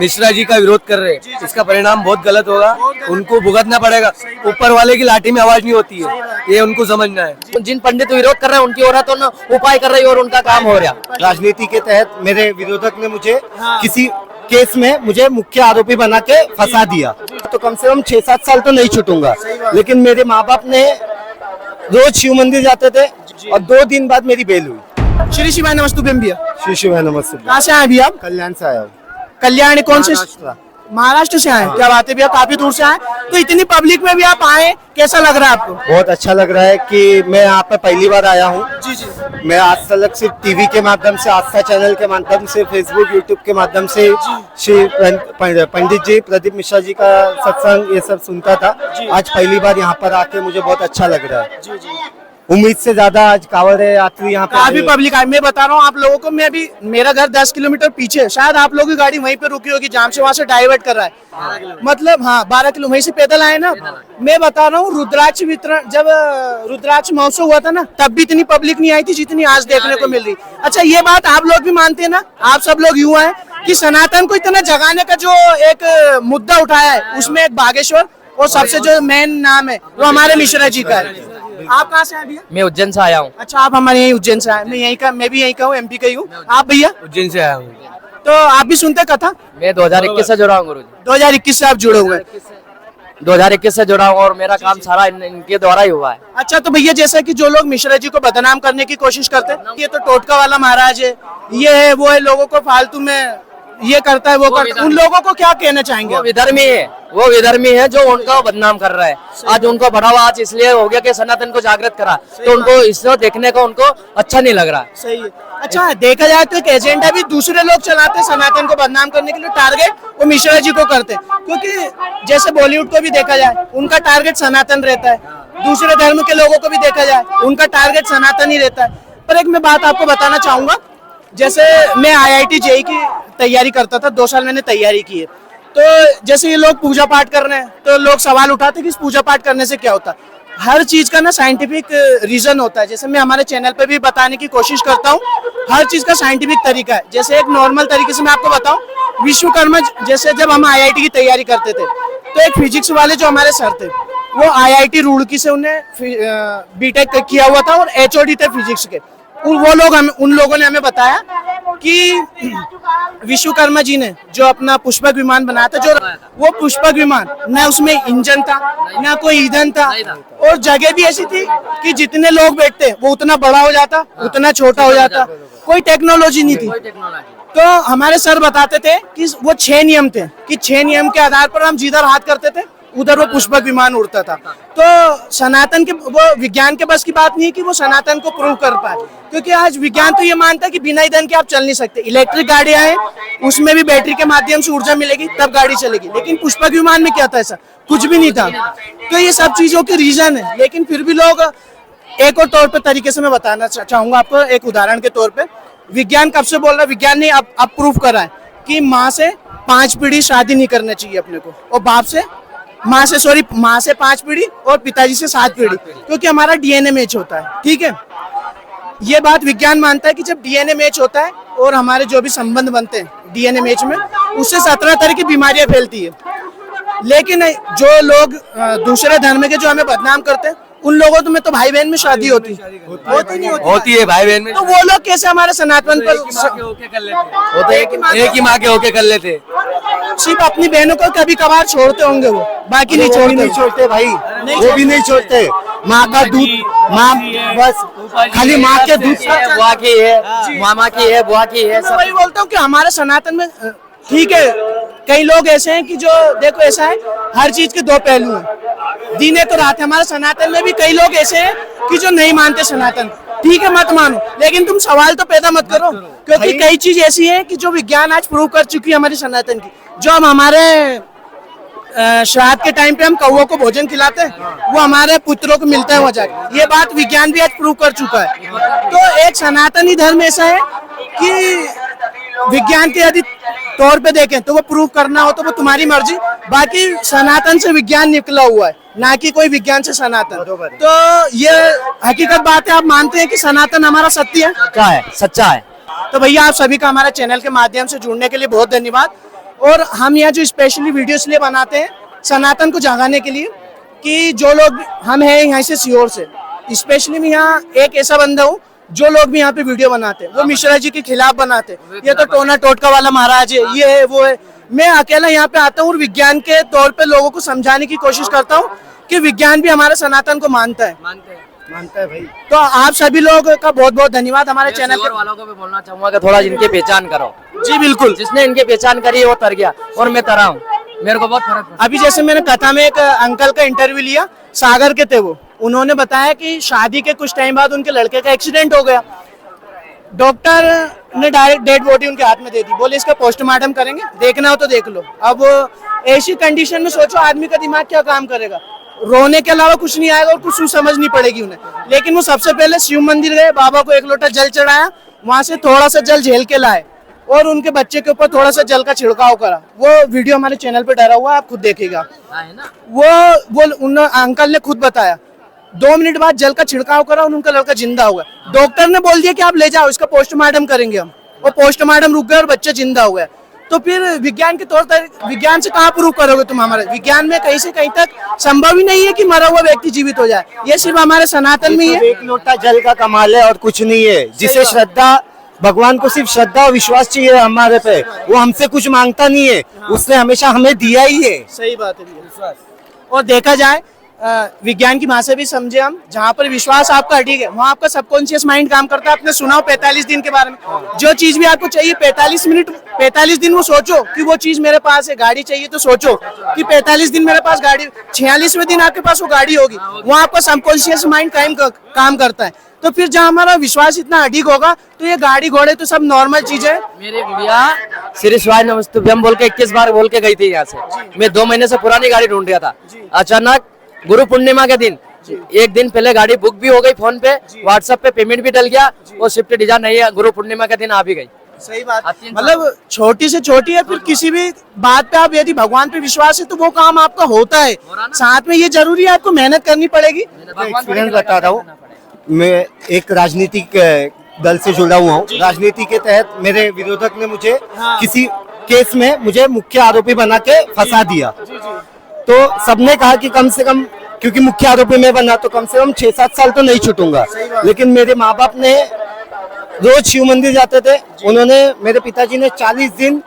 मिश्रा जी का विरोध कर रहे हैं, इसका परिणाम बहुत गलत होगा, उनको भुगतना पड़ेगा। ऊपर वाले की लाठी में आवाज नहीं होती है, ये उनको समझना है। जिन पंडित विरोध कर रहे हैं उनकी औरत उपाय कर रही है और उनका काम हो रहा। राजनीति के तहत मेरे विरोधक ने मुझे किसी केस में मुझे मुख्य आरोपी बना के फंसा दिया, तो कम से कम 6-7 साल तो नहीं छूटूंगा। लेकिन मेरे माँ बाप ने रोज शिव मंदिर जाते थे और 2 दिन बाद मेरी बेल हुई। श्री शिवाय नमस्तु भैया। श्री शिवाय नमस्ते। कहाँ से आए भैया आप? कल्याण से आया हूँ। कल्याण कौन से? महाराष्ट्र से आए? क्या बात है भैया, काफी दूर से आए, तो इतनी पब्लिक में भी आप आए, कैसा लग रहा है आपको? बहुत अच्छा लग रहा है कि मैं यहाँ पे पहली बार आया हूँ। जी जी। मैं आज तक सिर्फ टीवी के माध्यम से, आस्था चैनल के माध्यम से, फेसबुक यूट्यूब के माध्यम से श्री पंडित जी प्रदीप मिश्रा जी का सत्संग ये सब सुनता था। आज पहली बार यहाँ पर आके मुझे बहुत अच्छा लग रहा है। जी जी। उम्मीद से ज्यादा आज कांवड़ यात्री यहाँ काफी पे पब्लिक है। मैं बता रहा हूँ आप लोगों को, मैं अभी मेरा घर 10 किलोमीटर पीछे, शायद आप लोगों की गाड़ी वहीं पे रुकी होगी, जाम से वहां से डाइवर्ट कर रहा है। मतलब हाँ 12 किलो वहीं से पैदल आए ना। मैं बता रहा हूँ रुद्राक्ष वितरण, जब रुद्राक्ष महोत्सव हुआ था ना, तब भी इतनी पब्लिक नहीं आई थी जितनी आज देखने को मिल रही। अच्छा, ये बात आप लोग भी मानते हैं ना, आप सब लोग युवा है, कि सनातन को इतना जगाने का जो एक मुद्दा उठाया है, उसमें एक बागेश्वर और सबसे जो मेन नाम है वो हमारे मिश्रा जी का है। आप कहाँ से आए भैया? मैं उज्जैन से आया हूँ। अच्छा, आप हमारे यहीं उज्जैन से आए। मैं भी यहीं का हूँ, एमपी का ही हूँ। आप भैया? उज्जैन से आया हूँ। तो आप भी सुनते कथा? मैं 2021 से जुड़ा हूँ गुरु जी। 2021 से आप जुड़े हुए हैं? 2021 से जुड़ा हूँ और मेरा काम सारा इनके द्वारा ही हुआ है। अच्छा, तो भैया जैसा कि जो लोग मिश्रा जी को बदनाम करने की कोशिश करते हैं, ये तो टोटका वाला महाराज है, ये है वो है, लोगों को फालतू में ये करता है वो करता है, उन लोगों को क्या कहना चाहेंगे? वो विधर्मी है जो उनको बदनाम कर रहा है। आज उनको बढ़ावा आज इसलिए हो गया कि सनातन को जागृत करा, तो उनको इसको देखने को उनको अच्छा नहीं लग रहा। सही है। अच्छा, देखा जाए तो एक एजेंडा भी दूसरे लोग चलाते हैं सनातन को बदनाम करने के लिए, टारगेट वो मिश्रा जी को करते हैं। क्योंकि जैसे बॉलीवुड को भी देखा जाए, उनका टारगेट सनातन रहता है, दूसरे धर्म के लोगों को भी देखा जाए, उनका टारगेट सनातन ही रहता है। पर एक मैं बात आपको बताना चाहूंगा, जैसे मैं IIT JEE की तैयारी करता था, 2 साल मैंने तैयारी की है। तो जैसे ये लोग पूजा पाठ कर रहे हैं, तो लोग सवाल उठाते हैं कि इस पूजा पाठ करने से क्या होता है। हर चीज का ना साइंटिफिक रीजन होता है। जैसे मैं हमारे चैनल पे भी बताने की कोशिश करता हूँ, हर चीज का साइंटिफिक तरीका है। जैसे एक नॉर्मल तरीके से मैं आपको बताऊं, विश्वकर्मा, जैसे जब हम IIT की तैयारी करते थे, तो एक फिजिक्स वाले जो हमारे सर थे, वो IIT रुड़की से उन्हें BTech किया हुआ था और HOD थे फिजिक्स के। वो लोग उन लोगों ने हमें बताया कि विश्वकर्मा जी ने जो अपना पुष्पक विमान बनाया था, जो वो पुष्पक विमान न उसमें इंजन था, न कोई ईंधन था, और जगह भी ऐसी थी कि जितने लोग बैठते वो उतना बड़ा हो जाता, उतना छोटा हो जाता, कोई टेक्नोलॉजी नहीं थी। तो हमारे सर बताते थे कि वो 6 नियम थे, कि 6 नियम के आधार पर हम जिधर हाथ करते थे उधर वो पुष्पक विमान उड़ता था। तो सनातन के वो विज्ञान के बस की बात नहीं है कि वो सनातन को प्रूव कर पाए, क्योंकि आज विज्ञान तो ये मानता है कि बिना ईंधन के आप चल नहीं सकते। इलेक्ट्रिक गाड़ियां हैं, उसमें भी बैटरी के माध्यम से ऊर्जा मिलेगी तब गाड़ी चलेगी, लेकिन पुष्पक विमान में क्या था? ऐसा कुछ भी नहीं था। तो ये सब चीजों के रीजन है, लेकिन फिर भी लोग एक और तौर पर तरीके से मैं बताना चाहूंगा आपको, एक उदाहरण के तौर पर। विज्ञान कब से बोल रहा है? विज्ञान ने अब प्रूव करा है कि माँ से 5 पीढ़ी शादी नहीं करना चाहिए अपने को, और माँ से 5 पीढ़ी और पिताजी से 7 पीढ़ी, क्योंकि हमारा DNA मैच होता है। ठीक है, ये बात विज्ञान मानता है कि जब DNA मैच होता है और हमारे जो भी संबंध बनते हैं DNA मैच में, उससे 17 तरह की बीमारियां फैलती है। लेकिन जो लोग दूसरे धर्म के जो हमें बदनाम करते हैं, उन लोगों तो में तो भाई बहन में शादी होती है भाई बहन में, तो वो लोग कैसे हमारे सनातन पर एक ही माँ के होके कर लेते? सिर्फ अपनी बहनों को कभी कभार छोड़ते होंगे, वो बाकी नहीं छोड़ते भाई, वो भी नहीं छोड़ते। माँ का दूध, माँ बस खाली माँ के दूध, बुआ की है, मामा की है, बुआ की है। मैं वही बोलता हूँ कि हमारे सनातन में ठीक है, कई लोग ऐसे हैं कि जो देखो ऐसा है, हर चीज के 2 पहलू हैं, दिन है तो रात है। हमारे सनातन में भी कई लोग ऐसे हैं कि जो नहीं मानते सनातन। ठीक है, मत मानो, लेकिन तुम सवाल तो पैदा मत करो, क्योंकि कई चीज ऐसी है कि जो विज्ञान आज प्रूव कर चुकी है हमारी सनातन की। जो हम हमारे श्राद्ध के टाइम पे हम कौओं को भोजन खिलाते हैं, वो हमारे पुत्रों को मिलता है वजह, ये बात विज्ञान भी आज प्रूव कर चुका है। तो एक सनातनी धर्म ऐसा है कि विज्ञान के यदि तौर पे देखें तो वो प्रूव करना हो तो वो तुम्हारी मर्जी, बाकी सनातन से विज्ञान निकला हुआ है, ना कि कोई विज्ञान से सनातन। तो ये हकीकत बात है। आप मानते हैं कि सनातन हमारा सत्य है, सच्चा है। तो भैया आप सभी का हमारे चैनल के माध्यम से जुड़ने के लिए बहुत धन्यवाद। और हम यहाँ जो स्पेशली वीडियो इसलिए बनाते हैं सनातन को जगाने के लिए कि जो लोग हम हैं यहाँ से सीहोर से, स्पेशली मैं यहाँ एक ऐसा बंदा हूँ जो लोग भी यहाँ पे वीडियो बनाते हैं वो मिश्रा जी के खिलाफ बनाते हैं, ये तो टोना टोटका वाला महाराज है, ये है वो है। मैं अकेला यहाँ पे आता हूँ और विज्ञान के तौर पे लोगों को समझाने की कोशिश करता हूँ कि विज्ञान भी हमारे सनातन को मानता है भाई। तो आप सभी लोग का बहुत बहुत धन्यवाद हमारे चैनल सीहोर वालों को भी बोलना चाहूंगा कि थोड़ा इनकी पहचान करो। जी बिल्कुल, जिसने इनकी पहचान करी वो तर गया और मैं तरा हूँ, मेरे को बहुत फर्क पड़ा। अभी जैसे मैंने कथा में एक अंकल का इंटरव्यू लिया, सागर के थे वो, उन्होंने बताया कि शादी के कुछ टाइम बाद उनके लड़के का एक्सीडेंट हो गया, डॉक्टर ने डायरेक्ट डेड बॉडी उनके हाथ में दे दी, बोले इसका पोस्टमार्टम करेंगे, देखना हो तो देख लो। अब ऐसी कंडीशन में सोचो आदमी का दिमाग क्या काम करेगा, रोने के अलावा कुछ नहीं आएगा और कुछ समझ नहीं पड़ेगी उन्हें। लेकिन वो सबसे पहले शिव मंदिर गए, बाबा को एक लोटा जल चढ़ाया, वहां से थोड़ा सा जल झेल के लाए और उनके बच्चे के ऊपर थोड़ा सा जल का छिड़काव करा। वो वीडियो हमारे चैनल पे डाला हुआ है, आप खुद देखिएगा। वो उन अंकल ने खुद बताया 2 मिनट बाद जल का छिड़काव करा और उनका लड़का जिंदा हुआ। डॉक्टर ने बोल दिया कि आप ले जाओ, इसका पोस्टमार्टम करेंगे हम, और पोस्टमार्टम रुक गया और बच्चा जिंदा हुआ। तो फिर विज्ञान के तौर पर विज्ञान से कहाँ प्रूव करोगे तुम? हमारे विज्ञान में कहीं से कहीं तक संभव ही नहीं है कि मरा हुआ व्यक्ति जीवित हो जाए, ये सिर्फ हमारे सनातन में ही है। एक लोटा जल का कमाल है और कुछ नहीं है। जिसे श्रद्धा, भगवान को सिर्फ श्रद्धा और विश्वास चाहिए हमारे पे, वो हमसे कुछ मांगता नहीं है, उसने हमेशा हमें दिया ही है। सही बात है। और देखा जाए विज्ञान की भाषा भी समझे हम, जहाँ पर विश्वास आपका अडिग है वहाँ आपका सबकॉन्शियस माइंड काम करता है। आपने सुना हो 45 दिन के बारे में, जो चीज भी आपको चाहिए 45 दिन वो सोचो कि वो चीज मेरे पास है। गाड़ी चाहिए तो सोचो कि 45 दिन मेरे पास गाड़ी, 46वें दिन आपके पास वो गाड़ी होगी। वहाँ आपका सबकॉन्शियस माइंड काम करता है। तो फिर जहाँ हमारा विश्वास इतना अडिग होगा तो ये गाड़ी घोड़े तो सब नॉर्मल चीज है। मेरी गुड़िया श्री शिवाय नमस्तुभ्यम बोल के 21 बार बोल के गई थी यहाँ से। मैं 2 महीने से पुरानी गाड़ी ढूंढ रहा था, अचानक गुरु पूर्णिमा के दिन एक दिन पहले गाड़ी बुक भी हो गई, फोन पे व्हाट्सएप पे पेमेंट भी डल गया, वो स्विफ्ट डिजायर नहीं है, गुरु पूर्णिमा के दिन आ भी गई। सही बात, मतलब छोटी से छोटी है, फिर किसी भी बात पे आप यदि भगवान पे विश्वास है तो वो काम आपका होता है। साथ में ये जरूरी है आपको मेहनत करनी पड़ेगी। एक्सपीरियंस बता रहा हूँ, मैं एक राजनीतिक दल से जुड़ा हुआ हूँ। राजनीति के तहत मेरे विरोधक ने मुझे किसी केस में मुझे मुख्य आरोपी बना के फंसा दिया। तो सबने कहा कि कम से कम, क्योंकि मुख्य आरोपी मैं बना तो कम से कम 6-7 साल तो नहीं छूटूंगा। लेकिन मेरे माँ बाप ने रोज शिव मंदिर जाते थे, उन्होंने, मेरे पिताजी ने 40 दिन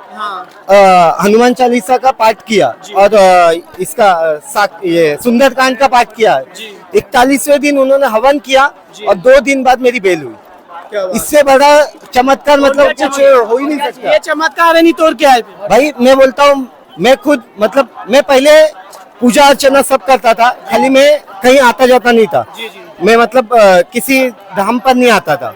हनुमान चालीसा का पाठ किया और ये सुंदरकांड का पाठ किया। 41वें दिन उन्होंने हवन किया और 2 दिन बाद मेरी बेल हुई। इससे बड़ा चमत्कार मतलब कुछ हो ही नहीं सकता। ये चमत्कार है, नहीं तो क्या है भाई। मैं बोलता हूँ, मैं खुद मतलब मैं पहले पूजा अर्चना सब करता था, खाली मैं कहीं आता जाता नहीं था। मैं मतलब किसी धाम पर नहीं आता था,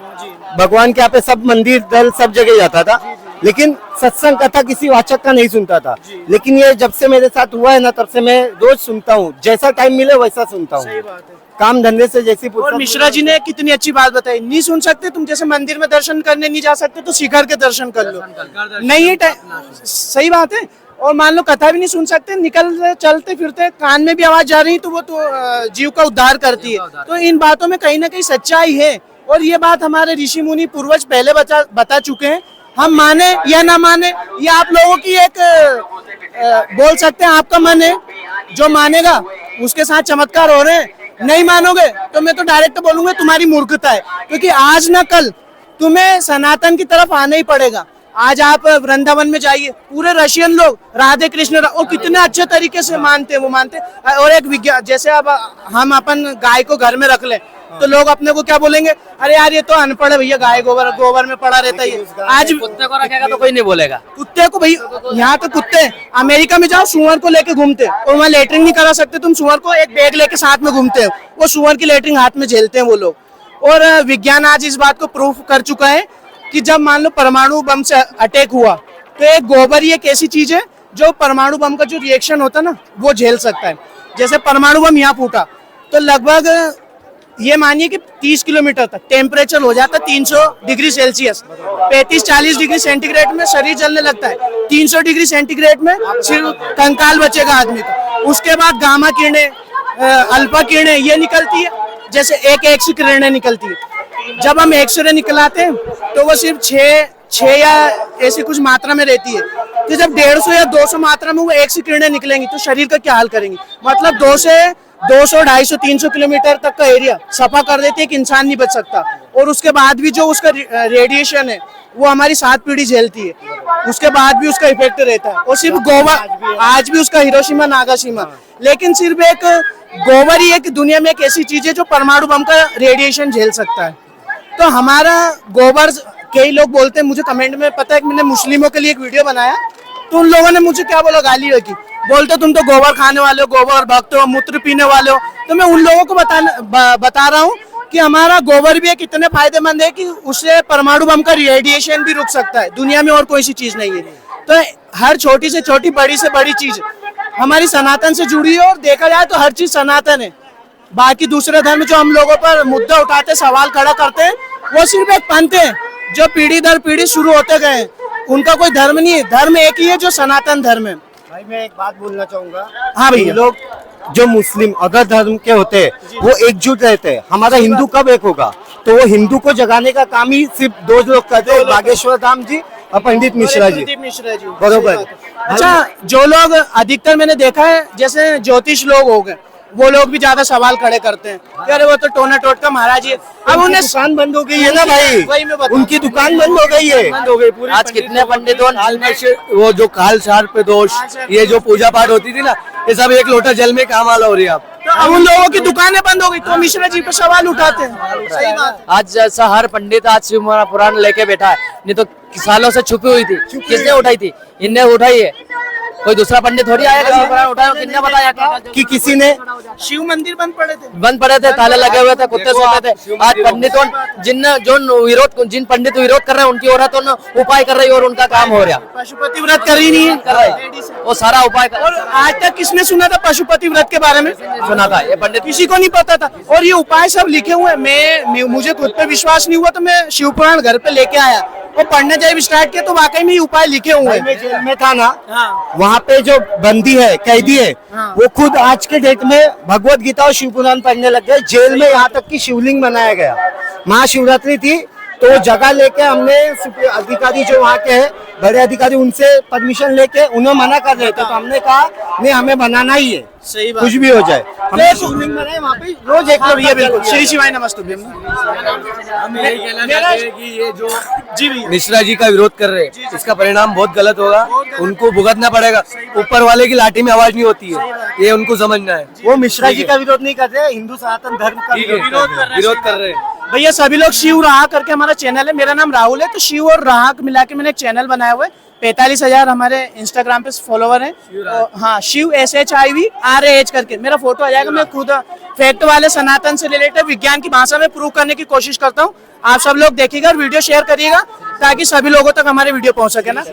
भगवान के यहाँ पे सब मंदिर दल सब जगह जाता था, लेकिन सत्संग कथा किसी वाचक का नहीं सुनता था। लेकिन ये जब से मेरे साथ हुआ है ना, तब से मैं रोज सुनता हूँ, जैसा टाइम मिले वैसा सुनता हूँ। काम धंधे से जैसी। और मिश्रा जी ने कितनी अच्छी बात बताई, नहीं सुन सकते तुम, जैसे मंदिर में दर्शन करने नहीं जा सकते तो शिखर के दर्शन कर लो, नहीं है। सही बात है। और मान लो कथा भी नहीं सुन सकते, निकल चलते फिरते कान में भी आवाज जा रही तो वो तो जीव का उद्धार करती है। तो इन बातों में कहीं ना कहीं सच्चाई है, और ये बात हमारे ऋषि मुनि पूर्वज पहले बता चुके हैं। हम माने या ना माने, ये आप लोगों की एक बोल सकते हैं आपका मन है, जो मानेगा उसके साथ चमत्कार हो रहे हैं। नहीं मानोगे तो मैं तो डायरेक्ट बोलूंगा तुम्हारी मूर्खता है, क्योंकि आज ना कल तुम्हें सनातन की तरफ आना ही पड़ेगा। आज आप वृंदावन में जाइए, पूरे रशियन लोग राधे कृष्ण और कितने अच्छे तरीके से मानते हैं, वो मानते हैं। और एक विज्ञान, जैसे अब हम अपन गाय को घर में रख ले तो लोग अपने को क्या बोलेंगे, अरे यार ये तो अनपढ़ है भैया, गाय गोबर में पड़ा रहता है। आज कुत्ते को रखेगा तो कोई नहीं बोलेगा। कुत्ते को, भाई यहाँ तो कुत्ते, अमेरिका में जाओ सुअर को लेके घूमते और वहाँ लेटरिंग नहीं करा सकते, तुम सुअर को एक बैग लेके साथ में घूमते हो, वो सुअर की लेटरिंग हाथ में झेलते हैं वो लोग। और विज्ञान आज इस बात को प्रूफ कर चुका है कि जब मान लो परमाणु बम से अटैक हुआ तो एक गोबर ही एक ऐसी चीज है जो परमाणु बम का जो रिएक्शन होता है ना वो झेल सकता है। जैसे परमाणु बम यहाँ फूटा तो लगभग ये मानिए कि 30 किलोमीटर तक टेम्परेचर हो जाता है 300 डिग्री सेल्सियस, 35-40 डिग्री सेंटीग्रेड में शरीर जलने लगता है, 300 डिग्री सेंटीग्रेड में सिर्फ कंकाल बचेगा आदमी का। उसके बाद गामा किरणें, अल्फा किरणें ये निकलती है, जैसे एक एक्स किरणें निकलती है। जब हम एक्सरे निकलाते हैं तो वो सिर्फ 6 6 या ऐसी कुछ मात्रा में रहती है। तो जब 150 या 200 मात्रा में वो एक सी किरणें निकलेंगी तो शरीर का क्या हाल करेंगी। मतलब 200, 250, 300 किलोमीटर तक का एरिया सफा कर देती है कि इंसान नहीं बच सकता। और उसके बाद भी जो उसका रेडिएशन है वो हमारी 7 पीढ़ी झेलती है, उसके बाद भी उसका इफेक्ट रहता है। और सिर्फ गोबर, आज भी उसका हिरोशिमा नागाशिमा, लेकिन सिर्फ एक गोबर ही एक दुनिया में एक ऐसी चीज है जो परमाणु बम का रेडिएशन झेल सकता है। तो हमारा गोबर, कई लोग बोलते हैं, मुझे कमेंट में पता है कि मैंने मुस्लिमों के लिए एक वीडियो बनाया तो उन लोगों ने मुझे क्या बोला, गाली रखी, बोलते तुम तो गोबर खाने वाले हो, गोबर भक्त हो, मूत्र पीने वाले हो। तो मैं उन लोगों को बता रहा हूँ कि हमारा गोबर भी एक इतने फायदेमंद है कि उससे परमाणु बम का रेडिएशन भी रुक सकता है। दुनिया में और कोई सी चीज नहीं है। तो हर छोटी से छोटी, बड़ी से बड़ी चीज हमारी सनातन से जुड़ी है। और देखा जाए तो हर चीज सनातन है। बाकी दूसरे धर्म जो हम लोगों पर मुद्दा उठाते, सवाल खड़ा करते हैं, वो सिर्फ एक पंथ है जो पीढ़ी दर पीढ़ी शुरू होते गए हैं। उनका कोई धर्म नहीं है, धर्म एक ही है जो सनातन धर्म है। भाई मैं एक बात बोलना चाहूंगा। हाँ भैया, लोग जो मुस्लिम अगर धर्म के होते हैं वो एकजुट रहते हैं। हमारा हिंदू कब एक होगा? तो वो हिंदू को जगाने का काम ही सिर्फ 2 लोग करते हैं, बागेश्वर धाम जी और पंडित मिश्रा जी। बरोबर। अच्छा, जो लोग अधिकतर मैंने देखा है, जैसे ज्योतिष लोग हो गए, वो लोग भी ज्यादा सवाल खड़े करते हैं कि अरे वो तो टोना टोटका महाराज ही है। अब उन्हें दुकान बंद हो गई है ना वही भाई, मैं बता- उनकी दुकान बंद हो गई है। बंद हो गई पूरी। आज कितने पंडितों ने वो जो काल सर्प दोष, ये जो पूजा पाठ होती थी ना, ये सब एक लोटा जल में काम आला हो रही है। आप तो अब उन लोगों की दुकानें बंद हो गई तो मिश्रा जी पे सवाल उठाते हैं। सही बात। आज जैसा हर पंडित आज शिव पुराण लेके बैठा है, नहीं तो सालों से छुपी हुई थी। किसने उठाई थी? इनने उठाई है। कोई दूसरा पंडित थोड़ी आया शिव पुराण उठाया, किसने बताया था? कि किसी ने शिव मंदिर बंद पड़े थे, बंद पड़े थे, ताले लगे हुए थे, कुत्ते सोते थे। आज पंडितों जिन पंडित विरोध कर रहे हैं उनकी औरतों ने उपाय कर रही है और उनका काम हो रहा पशुपति व्रत कर ही नहीं कर है। रही है। वो सारा उपाय और आज तक किसने सुना था पशुपति व्रत के बारे में? सुना था ये पंडित। किसी को नहीं पता था। और ये उपाय सब लिखे हुए हैं। मुझे खुद पे विश्वास नहीं हुआ तो मैं शिव पुराण घर पे लेके आया और पढ़ने जब स्टार्ट किया तो वाकई में ये उपाय लिखे हुए मैं हैं। जेल में था ना, हाँ। वहाँ पे जो बंदी है, कैदी है, हाँ। वो खुद आज के डेट में भगवत गीता और शिव पुराण पढ़ने लग गए। जेल में यहाँ तक कि शिवलिंग बनाया गया। महाशिवरात्रि थी तो वो जगह लेके हमने अधिकारी जो वहाँ के हैं, बड़े अधिकारी, उनसे परमिशन लेके उन्हें मना कर रहे थे, तो हमने कहा नहीं, हमें बनाना ही है, सही बात। कुछ भी हो जाए। हमने शिवलिंग बनाए वहाँ पे, रोज एक भैया बिल्कुल। श्री शिवाय नमस्तुभ्यम। हम यही कहना चाहते हैं कि ये जो जी मिश्रा जी का विरोध कर रहे हैं, इसका परिणाम बहुत गलत होगा। उनको भुगतना पड़ेगा। ऊपर वाले की लाठी में आवाज नहीं होती है, ये उनको समझना है। वो मिश्रा जी का विरोध नहीं कर रहे, हिंदू सनातन धर्म का विरोध कर रहे हैं। भैया सभी लोग शिव राह करके हमारा चैनल है, मेरा नाम राहुल है। तो शिव और राह मिला के मैंने एक चैनल बनाया हुआ है। 45,000 हमारे इंस्टाग्राम पे फॉलोवर हैं। हाँ, शिव SHIVRAH करके मेरा फोटो आ जाएगा। मैं खुद फैक्ट वाले सनातन से रिलेटेड विज्ञान की भाषा में प्रूव करने की कोशिश करता हूँ। आप सब लोग देखिएगा और वीडियो शेयर करिएगा ताकि सभी लोगों तक हमारे वीडियो पहुंच सके ना।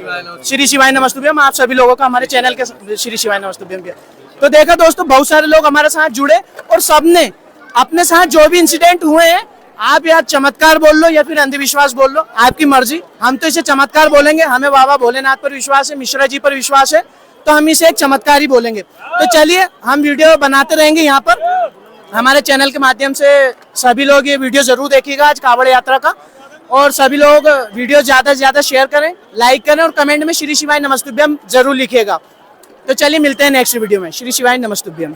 श्री शिवाय नमस्तुभ्यम। आप सभी लोगों का हमारे चैनल के श्री शिवाय नमस्तुभ्यम किया। तो देखा दोस्तों, बहुत सारे लोग हमारे साथ जुड़े और सबने अपने साथ जो भी इंसिडेंट हुए हैं, आप यार चमत्कार बोल लो या फिर अंधविश्वास बोल लो, आपकी मर्जी। हम तो इसे चमत्कार बोलेंगे। हमें बाबा भोलेनाथ पर विश्वास है, मिश्रा जी पर विश्वास है, तो हम इसे एक चमत्कार ही बोलेंगे। तो चलिए, हम वीडियो बनाते रहेंगे यहाँ पर हमारे चैनल के माध्यम से। सभी लोग ये वीडियो जरूर देखिएगा आज कांवड़ यात्रा का। और सभी लोग वीडियो ज्यादा से ज्यादा शेयर करें, लाइक करें और कमेंट में श्री शिवाय नमस्तुभ्यम जरूर लिखिएगा। तो चलिए, मिलते हैं नेक्स्ट वीडियो में। श्री शिवाय नमस्तुभ्यम।